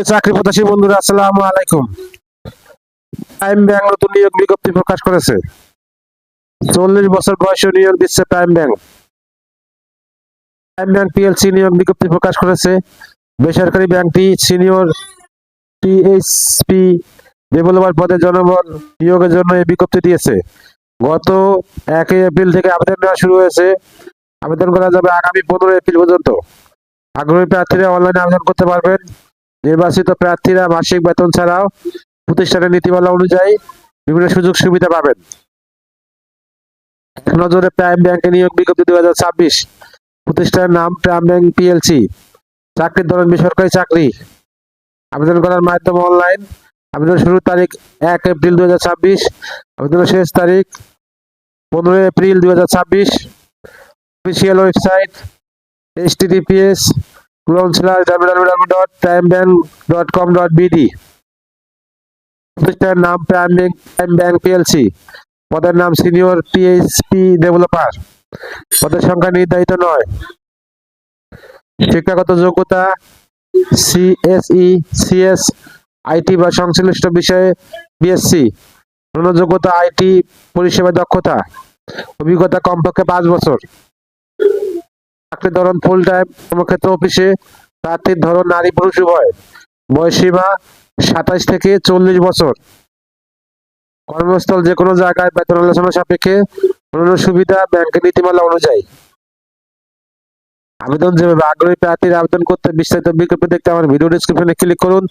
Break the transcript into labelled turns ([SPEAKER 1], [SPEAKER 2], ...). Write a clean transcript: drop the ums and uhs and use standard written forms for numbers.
[SPEAKER 1] চাকরি প্রত্যাশী বন্ধুরা, আসসালামু আলাইকুম। প্রাইম ব্যাংক নতুন নিয়োগ বিজ্ঞপ্তি প্রকাশ করেছে। 40 বছর বয়সে নিয়োগ দিচ্ছে prime bank. Prime bank PLC নিয়োগ বিজ্ঞপ্তি প্রকাশ করেছে। বেসরকারি ব্যাংকটি সিনিয়র পিএইচপি ডেভেলপার পদে জনবল নিয়োগের জন্য এই বিজ্ঞপ্তি দিয়েছে। গত 1 এপ্রিল থেকে আবেদন নেওয়া শুরু হয়েছে। আবেদন করা যাবে আগামী 15 এপ্রিল পর্যন্ত। আগ্রহী প্রার্থীরা অনলাইনে আবেদন করতে পারবেন। নির্বাচিত প্রার্থীরা মাসিক বেতন ছাড়াও প্রতিষ্ঠানের নীতিমালা অনুযায়ী বিভিন্ন সুযোগ সুবিধা পাবেন। এক নজরে প্রাইম ব্যাংকে নিয়োগ বিজ্ঞপ্তি 2026। প্রতিষ্ঠানের নাম প্রাইম ব্যাংক পিএলসি। চাকরির ধরন বেসরকারি চাকরি। আবেদন করার মাধ্যম অনলাইন। আবেদন শুরুর তারিখ 1 এপ্রিল 2026। আবেদনের শেষ তারিখ 15 এপ্রিল 2026। Official website https://www.primebank.com.bd। প্রতিষ্ঠানের নাম প্রাইম ব্যাংক পিএলসি। পদের নাম সিনিয়র পিএইচপি ডেভেলপার। পদের সংখ্যা নির্ধারিত নয়। শিক্ষাগত যোগ্যতা সিএসই, সিএস, আইটি বা সংশ্লিষ্ট বিষয়ে বিএসসি। অন্য যোগ্যতা আইটি পরিষেবা দক্ষতা। অভিজ্ঞতা কমপক্ষে 5 বছর। চাকরির ধরন ফুল টাইম, কর্মক্ষেত্র অফিসে। প্রার্থীর ধরন নারী পুরুষ উভয়। বয়সীমা 27 থেকে 40 বছর। কর্মস্থল যে কোনো জায়গায়, বেতন আলোচনা সাপেক্ষে, অন্যান্য সুবিধা ব্যাংকের নীতিমালা অনুযায়ী। আবেদন যেভাবে, আগ্রহী প্রার্থীরা আবেদন করতে বিস্তারিত বিজ্ঞপ্তি দেখতে আমার ভিডিও ডেসক্রিপশনে ক্লিক করুন।